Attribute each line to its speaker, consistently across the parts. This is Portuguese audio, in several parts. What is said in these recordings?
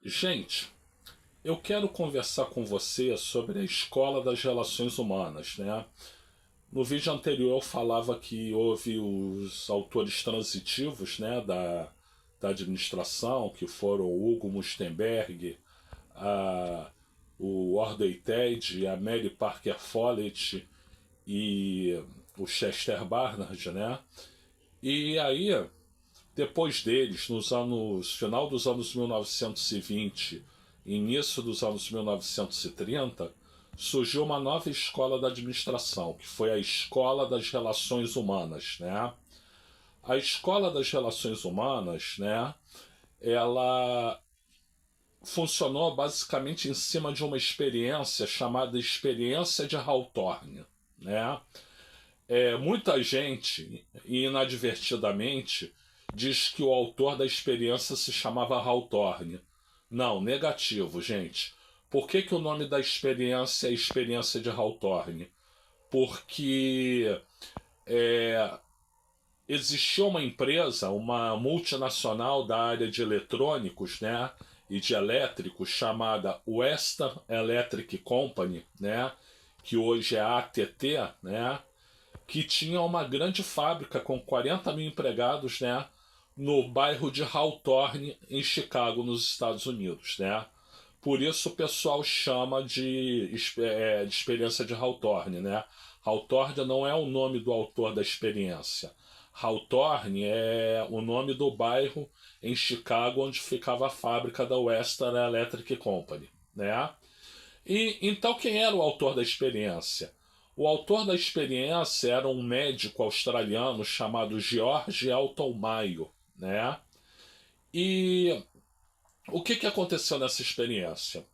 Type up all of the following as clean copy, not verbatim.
Speaker 1: Gente, eu quero conversar com você sobre a escola das relações humanas, né? No vídeo anterior eu falava que houve os autores transitivos, né, da administração, que foram o Hugo Mustenberg, a, o Ordway Ted, a Mary Parker Follett e o Chester Barnard, né? E aí, depois deles, nos anos final dos anos 1920 e início dos anos 1930, surgiu uma nova escola da administração, que foi a Escola das Relações Humanas, né? A Escola das Relações Humanas, né, ela funcionou basicamente em cima de uma experiência chamada experiência de Hawthorne, né? Muita gente, inadvertidamente, diz que o autor da experiência se chamava Hawthorne. Não, negativo, gente. Por que o nome da experiência é experiência de Hawthorne? Porque existia uma empresa, uma multinacional da área de eletrônicos, né, e de elétricos, chamada Western Electric Company, né, que hoje é a ATT, né, que tinha uma grande fábrica com 40 mil empregados, né, no bairro de Hawthorne, em Chicago, nos Estados Unidos, né. Por isso o pessoal chama de experiência de Hawthorne, né. Hawthorne não é o nome do autor da experiência. Hawthorne é o nome do bairro em Chicago onde ficava a fábrica da Western Electric Company, né? E então quem era o autor da experiência? O autor da experiência era um médico australiano chamado George Elton Mayo, né? E o que aconteceu nessa experiência?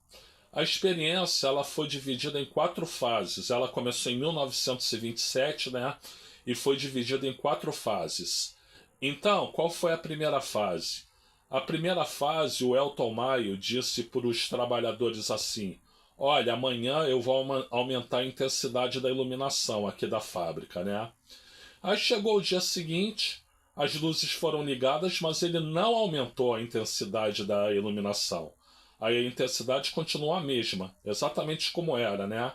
Speaker 1: A experiência ela foi dividida em 4 fases. Ela começou em 1927, né? E foi dividida em 4 fases. Então, qual foi a primeira fase? A primeira fase, o Elton Mayo disse para os trabalhadores assim: olha, amanhã eu vou aumentar a intensidade da iluminação aqui da fábrica, né? Aí chegou o dia seguinte, as luzes foram ligadas, mas ele não aumentou a intensidade da iluminação. Aí a intensidade continua a mesma, exatamente como era, né?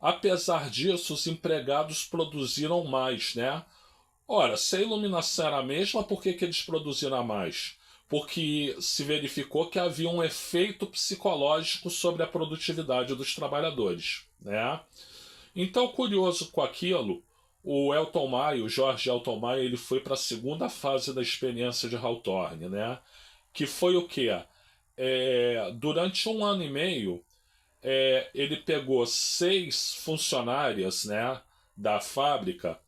Speaker 1: Apesar disso, os empregados produziram mais, né? Ora, se a iluminação era a mesma, por que eles produziram a mais? Porque se verificou que havia um efeito psicológico sobre a produtividade dos trabalhadores, né? Então, curioso com aquilo, o Elton Mayo, o George Elton Mayo, ele foi para a segunda fase da experiência de Hawthorne, né? Que foi o quê? Durante 1 ano e meio, ele pegou 6 funcionárias, né, da fábrica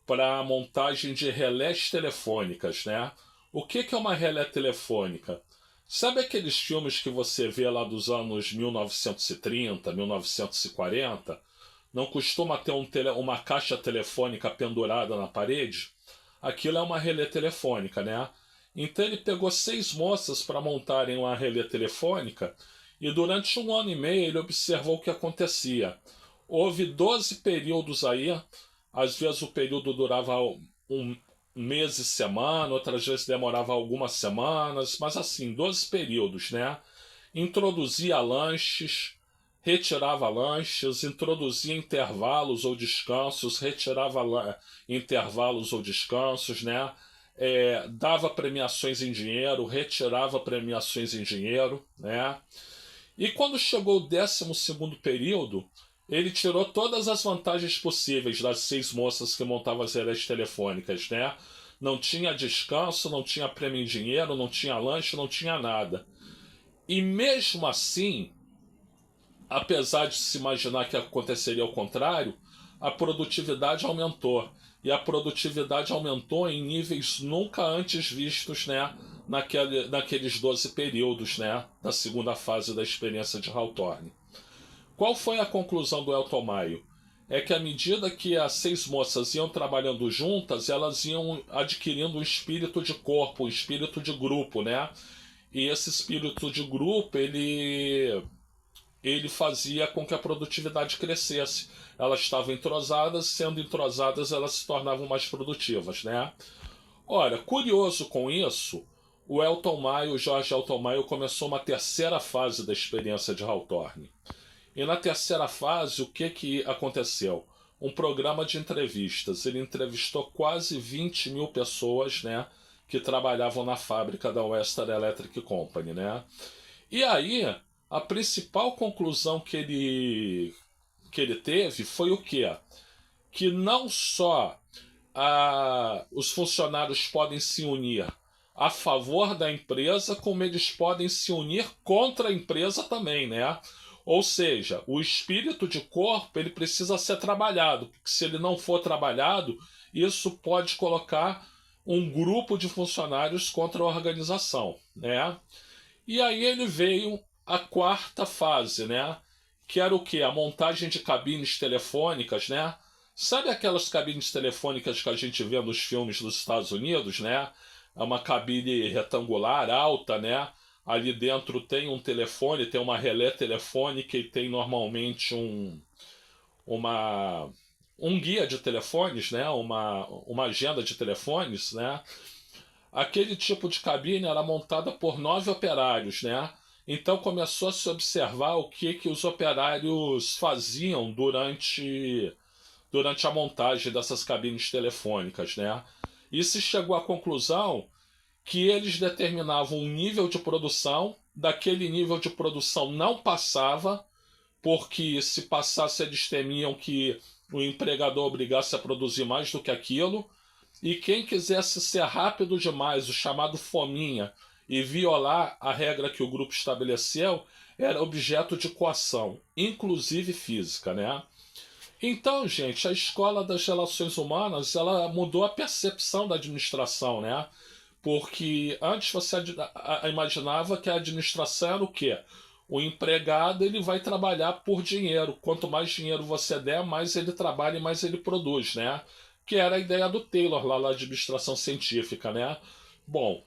Speaker 1: para a montagem de relés telefônicas, né? O que é uma relé telefônica? Sabe aqueles filmes que você vê lá dos anos 1930, 1940? Não costuma ter uma caixa telefônica pendurada na parede? Aquilo é uma relé telefônica, né? Então ele pegou 6 moças para montarem uma relé telefônica e durante 1 ano e meio ele observou o que acontecia. Houve 12 períodos aí, às vezes o período durava um mês e semana, outras vezes demorava algumas semanas, mas assim, 12 períodos, né? Introduzia lanches, retirava lanches, introduzia intervalos ou descansos, retirava intervalos ou descansos, né? Dava premiações em dinheiro, retirava premiações em dinheiro, né? E quando chegou o 12º período, ele tirou todas as vantagens possíveis das 6 moças que montavam as relés telefônicas, né? Não tinha descanso, não tinha prêmio em dinheiro, não tinha lanche, não tinha nada. E mesmo assim, apesar de se imaginar que aconteceria ao contrário, a produtividade aumentou. E a produtividade aumentou em níveis nunca antes vistos, né, naqueles 12 períodos, né, da segunda fase da experiência de Hawthorne. Qual foi a conclusão do Elton Mayo? É que à medida que as 6 moças iam trabalhando juntas, elas iam adquirindo um espírito de corpo, um espírito de grupo, né? E esse espírito de grupo, ele fazia com que a produtividade crescesse. Elas estavam entrosadas, sendo entrosadas elas se tornavam mais produtivas, né? Ora, curioso com isso, o Jorge Elton Maio, começou uma terceira fase da experiência de Hawthorne. E na terceira fase, o que aconteceu? Um programa de entrevistas. Ele entrevistou quase 20 mil pessoas, né, que trabalhavam na fábrica da Western Electric Company, né? E aí, a principal conclusão que ele teve foi o quê? Que não só os funcionários podem se unir a favor da empresa, como eles podem se unir contra a empresa também, né? Ou seja, o espírito de corpo ele precisa ser trabalhado, porque se ele não for trabalhado, isso pode colocar um grupo de funcionários contra a organização, né? E aí ele veio a quarta fase, né? Que era o quê? A montagem de cabines telefônicas, né? Sabe aquelas cabines telefônicas que a gente vê nos filmes dos Estados Unidos, né? É uma cabine retangular, alta, né? Ali dentro tem um telefone, tem uma relé telefônica e tem normalmente um guia de telefones, né? Uma agenda de telefones, né? Aquele tipo de cabine era montada por 9 operários, né? Então começou a se observar o que os operários faziam durante a montagem dessas cabines telefônicas, né? E se chegou à conclusão que eles determinavam um nível de produção, daquele nível de produção não passava, porque se passasse eles temiam que o empregador obrigasse a produzir mais do que aquilo, e quem quisesse ser rápido demais, o chamado fominha, e violar a regra que o grupo estabeleceu, era objeto de coação, inclusive física, né? Então, gente, a escola das relações humanas, ela mudou a percepção da administração, né? Porque antes você imaginava que a administração era o quê? O empregado ele vai trabalhar por dinheiro. Quanto mais dinheiro você der, mais ele trabalha e mais ele produz, né? Que era a ideia do Taylor lá na administração científica, né? Bom,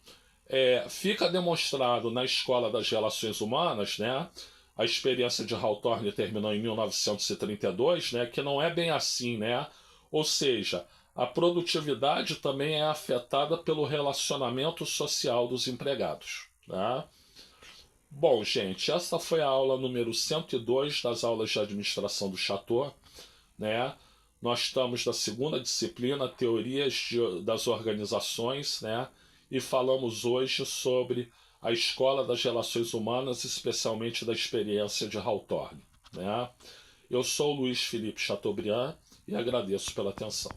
Speaker 1: fica demonstrado na escola das relações humanas, né? A experiência de Hawthorne terminou em 1932, né? Que não é bem assim, né? Ou seja, a produtividade também é afetada pelo relacionamento social dos empregados, né? Bom, gente, essa foi a aula número 102 das aulas de administração do Chateau, né? Nós estamos na segunda disciplina, Teorias das Organizações, né? E falamos hoje sobre a Escola das Relações Humanas, especialmente da experiência de Hawthorne, né? Eu sou o Luiz Felipe Chateaubriand e agradeço pela atenção.